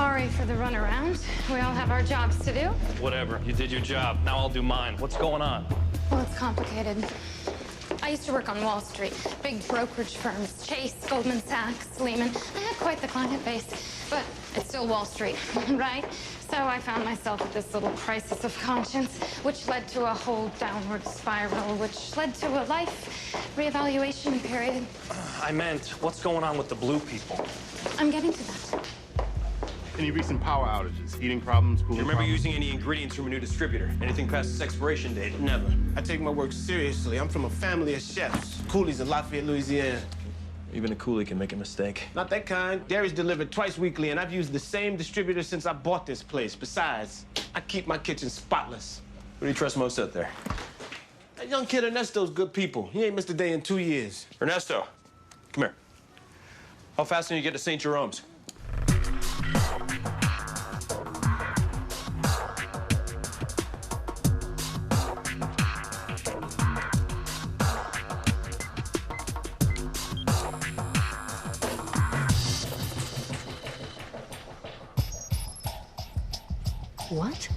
Sorry for the runaround. We all have our jobs to do. Whatever. You did your job. Now I'll do mine. What's going on? Well, it's complicated. I used to work on Wall Street. Big brokerage firms. Chase, Goldman Sachs, Lehman. I had quite the client base. But it's still Wall Street, right? So I found myself at this little crisis of conscience, which led to a whole downward spiral, which led to a life reevaluation period. I meant, what's going on with the blue people? I'm getting to that. Any recent power outages, heating problems, cooling Do you remember problems? using any ingredients from a new distributor? Anything past its expiration date? Never. I take my work seriously. I'm from a family of chefs. Coolies in Lafayette, Louisiana. Even a coolie can make a mistake. Not that kind. Dairy's delivered twice weekly, and I've used the same distributor since I bought this place. Besides, I keep my kitchen spotless. Who do you trust most out there? That young kid Ernesto's good people. He ain't missed a day in 2 years. Ernesto, come here. How fast can you get to St. Jerome's? What?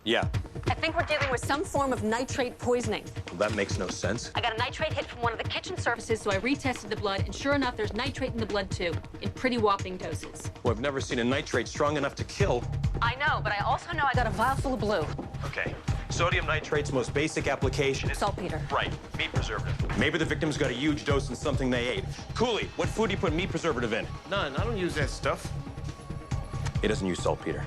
Yeah. I think we're dealing with some form of nitrate poisoning. Well, that makes no sense. I got a nitrate hit from one of the kitchen surfaces, so I retested the blood, and sure enough, there's nitrate in the blood too, in pretty whopping doses. Well, I've never seen a nitrate strong enough to kill. I know, but I also know I got a vial full of blue. Okay. Sodium nitrate's most basic application is... Saltpeter. Right. Meat preservative. Maybe the victim's got a huge dose in something they ate. Coolie, what food do you put meat preservative in? None. I don't use that stuff. He doesn't use saltpeter.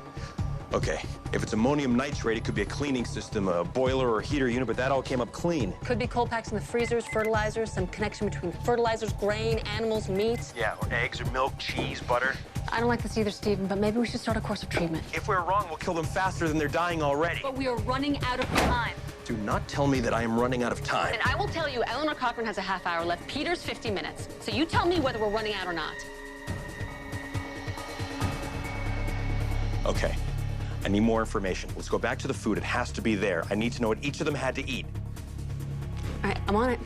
Okay. If it's ammonium nitrate, it could be a cleaning system, a boiler or a heater unit, but that all came up clean. Could be cold packs in the freezers, fertilizers, some connection between fertilizers, grain, animals, meat. Yeah, or eggs or milk, cheese, butter. I don't like this either, Stephen, but maybe we should start a course of treatment. If we're wrong, we'll kill them faster than they're dying already. But we are running out of time. Do not tell me that I am running out of time. And I will tell you, Eleanor Cochran has a half hour left, Peter's 50 minutes. So you tell me whether we're running out or not. Okay. I need more information. Let's go back to the food. It has to be there. I need to know what each of them had to eat. All right, I'm on it.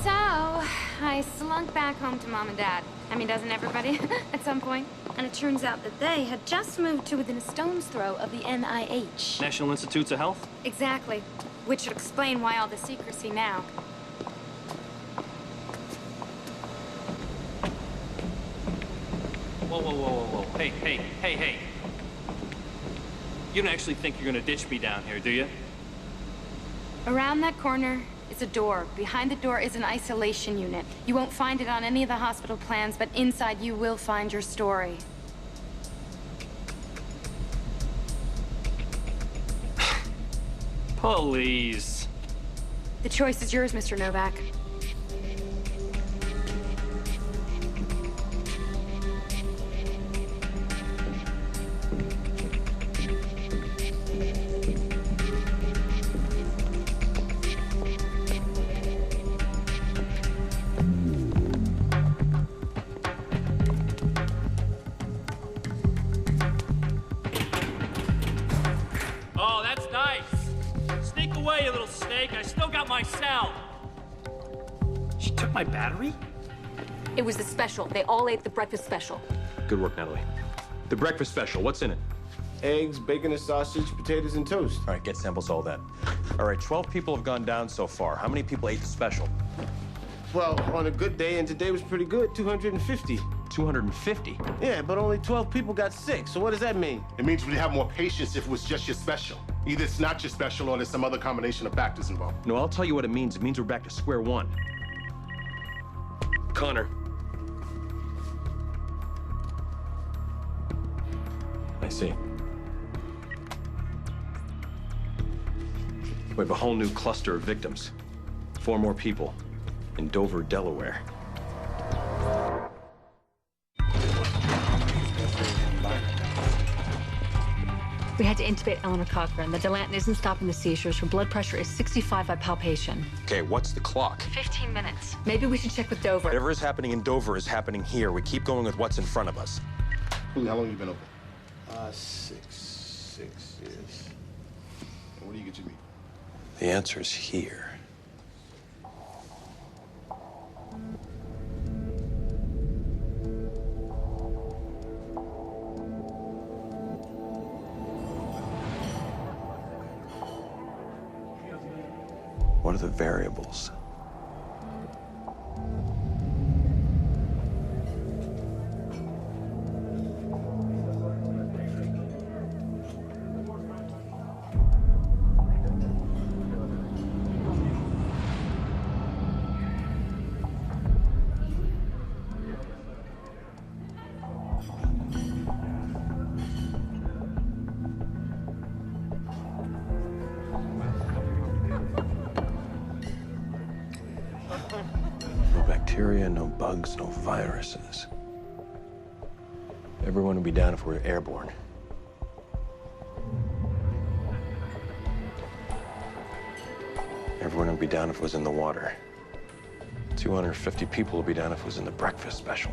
So, I slunk back home to Mom and Dad. I mean, doesn't everybody at some point? And it turns out that they had just moved to within a stone's throw of the NIH. National Institutes of Health? Exactly. Which should explain why all the secrecy now. Whoa, whoa, whoa, whoa, whoa. Hey. You don't actually think you're gonna ditch me down here, do you? Around that corner is a door. Behind the door is an isolation unit. You won't find it on any of the hospital plans, but inside you will find your story. Please. The choice is yours, Mr. Novak. Oh, that's nice. Sneak away, you little snake. I still got my cell. She took my battery? It was the special. They all ate the breakfast special. Good work, Natalie. The breakfast special, what's in it? Eggs, bacon and sausage, potatoes and toast. All right, get samples, all that. All right, 12 people have gone down so far. How many people ate the special? Well, on a good day, and today was pretty good, 250. 250. Yeah, but only 12 people got sick, so what does that mean? It means we'd have more patience if it was just your special. Either it's not your special or there's some other combination of factors involved. No, I'll tell you what it means. It means we're back to square one. Connor. I see. We have a whole new cluster of victims. 4 more people in Dover, Delaware. We had to intubate Eleanor Cochran. The Dilantin isn't stopping the seizures. Her blood pressure is 65 by palpation. Okay, what's the clock? 15 minutes. Maybe we should check with Dover. Whatever is happening in Dover is happening here. We keep going with what's in front of us. How long you been open? 6 years. And where do you get your meat? The answer's here. What are the variables? No bacteria, no bugs, no viruses. Everyone would be down if we were airborne. Everyone would be down if it was in the water. 250 people would be down if it was in the breakfast special.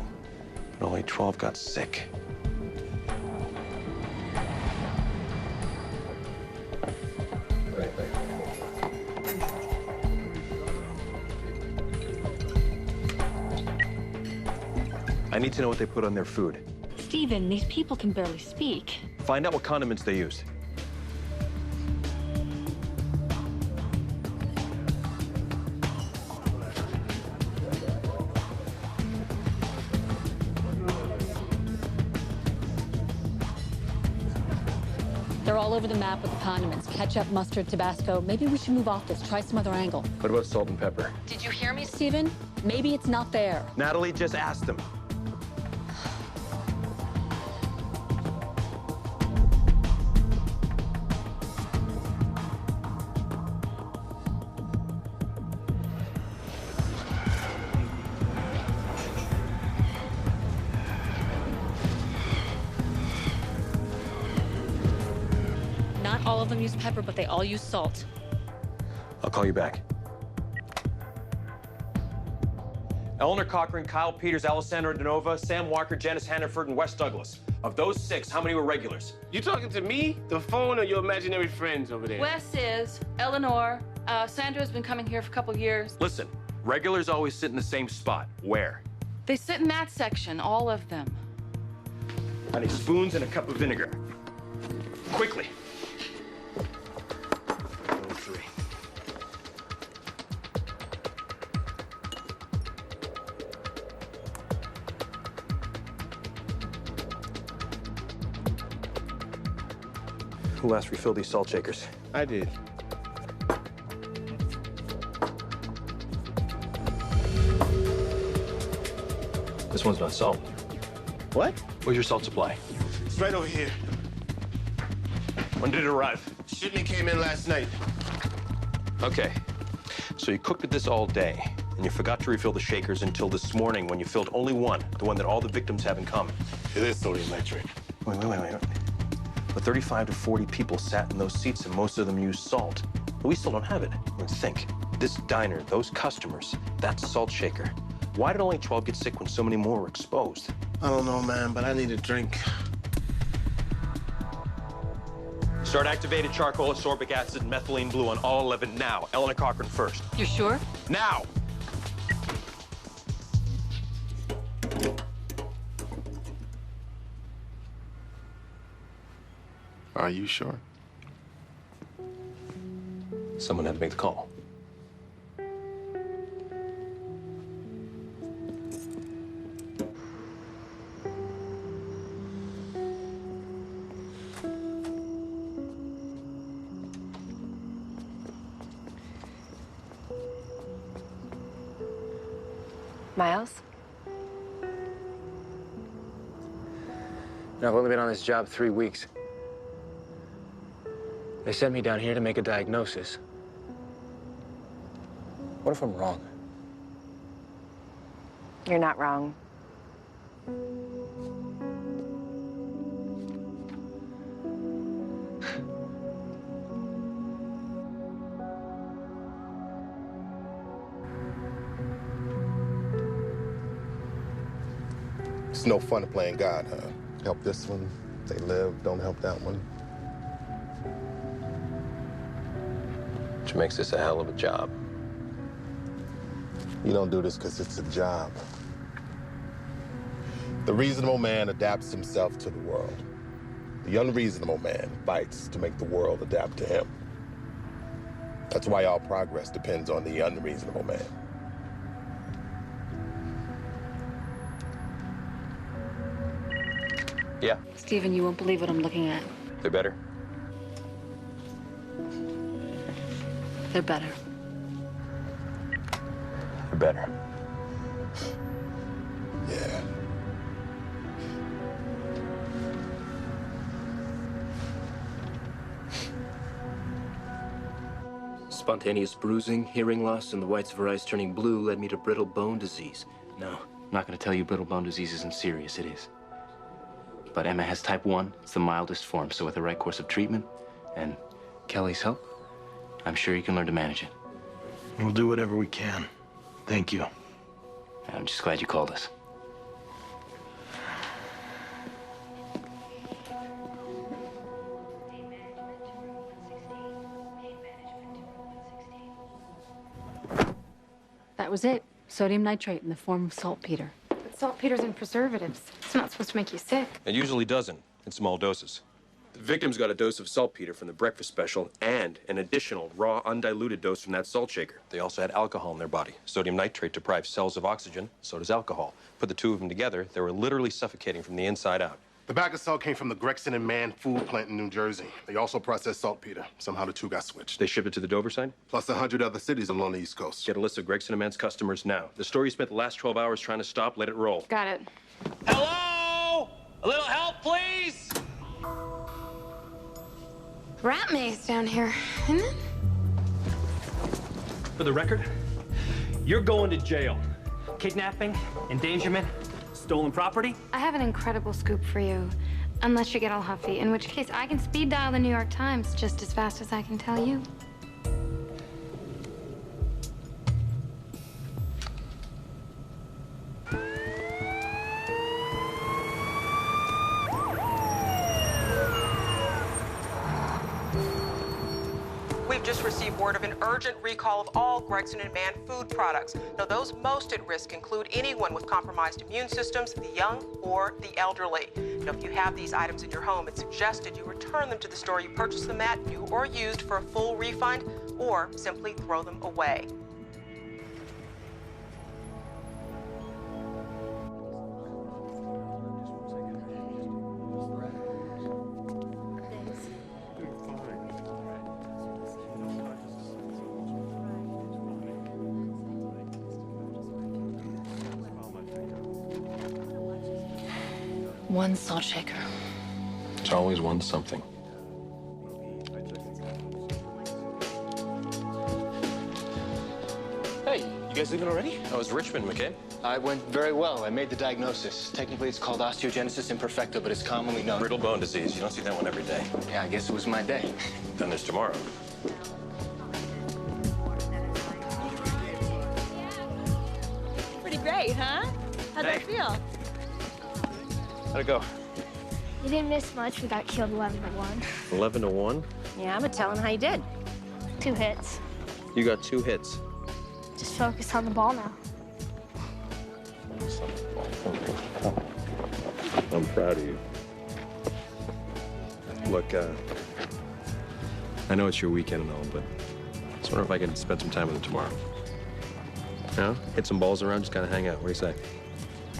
But only 12 got sick. I need to know what they put on their food. Stephen, these people can barely speak. Find out what condiments they used. They're all over the map with the condiments. Ketchup, mustard, Tabasco. Maybe we should move off this. Try some other angle. What about salt and pepper? Did you hear me, Stephen? Maybe it's not there. Natalie, just ask them. Not all of them use pepper, but they all use salt. I'll call you back. Eleanor Cochran, Kyle Peters, Alessandra DeNova, Sam Walker, Janice Hannaford, and Wes Douglas. Of those 6, how many were regulars? You talking to me, the phone, or your imaginary friends over there? Wes is, Eleanor, Sandra's been coming here for a couple years. Listen, regulars always sit in the same spot. Where? They sit in that section, all of them. I need spoons and a cup of vinegar. Quickly. 03. Who last refilled these salt shakers? I did. This one's not salt. What? Where's your salt supply? It's right over here. When did it arrive? Shipment came in last night. Okay. So you cooked with this all day, and you forgot to refill the shakers until this morning when you filled only one, the one that all the victims have in common. It is sodium nitrate. Wait. But 35 to 40 people sat in those seats, and most of them used salt. But we still don't have it. I mean, think. This diner, those customers, that salt shaker. Why did only 12 get sick when so many more were exposed? I don't know, man, but I need a drink. Start activated charcoal, ascorbic acid, and methylene blue on all 11 now. Eleanor Cochran first. You're sure? Now! Are you sure? Someone had to make the call. Miles? I've only been on this job 3 weeks. They sent me down here to make a diagnosis. What if I'm wrong? You're not wrong. It's no fun playing God, huh? Help this one, they live, don't help that one. Which makes this a hell of a job. You don't do this because it's a job. The reasonable man adapts himself to the world. The unreasonable man fights to make the world adapt to him. That's why all progress depends on the unreasonable man. Yeah, Stephen, you won't believe what I'm looking at. they're better. They're better. They're better. Yeah. Spontaneous bruising, hearing loss, and the whites of her eyes turning blue led me to brittle bone disease. No, I'm not going to tell you brittle bone disease isn't serious. It is. But Emma has type 1. It's the mildest form, so with the right course of treatment and Kelly's help, I'm sure you can learn to manage it. We'll do whatever we can. Thank you. I'm just glad you called us. That was it. Sodium nitrate in the form of saltpeter. But saltpeter's in preservatives. It's not supposed to make you sick. It usually doesn't, in small doses. The victim's got a dose of saltpeter from the breakfast special and an additional raw, undiluted dose from that salt shaker. They also had alcohol in their body. Sodium nitrate deprives cells of oxygen, so does alcohol. Put the two of them together, they were literally suffocating from the inside out. The bag of salt came from the Gregson and Mann food plant in New Jersey. They also processed saltpeter. Somehow the two got switched. They shipped it to the Dover side? Plus 100 other cities along the East Coast. Get a list of Gregson and Mann's customers now. The story you spent the last 12 hours trying to stop, let it roll. Got it. Hello? A little help, please? Rat maze down here, isn't it? For the record, you're going to jail. Kidnapping, endangerment, stolen property. I have an incredible scoop for you. Unless you get all huffy, in which case I can speed dial the New York Times just as fast as I can tell you. We've just received word of an urgent recall of all Gregson and Mann food products. Now, those most at risk include anyone with compromised immune systems, the young or the elderly. Now, if you have these items in your home, it's suggested you return them to the store you purchased them at, new or used, for a full refund, or simply throw them away. One salt shaker. There's always one something. Hey, you guys leaving already? That was Richmond, McKay. I went very well. I made the diagnosis. Technically, it's called osteogenesis imperfecta, but it's commonly known. Brittle bone disease. You don't see that one every day. Yeah, I guess it was my day. Then there's tomorrow. Pretty great, huh? How'd that feel? How'd it go? You didn't miss much. We got killed 11-1. 11-1? Yeah, but tell him how you did. 2 hits. You got 2 hits. Just focus on the ball now. I'm proud of you. Look, I know it's your weekend and all, but I just wonder if I can spend some time with him tomorrow. You know? Hit some balls around, just kind of hang out. What do you say?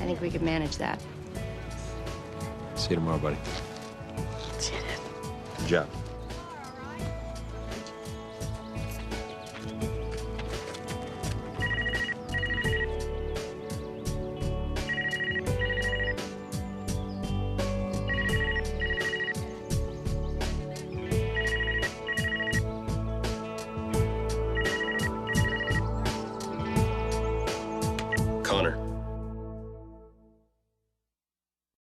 I think we could manage that. See you tomorrow, buddy. Good job.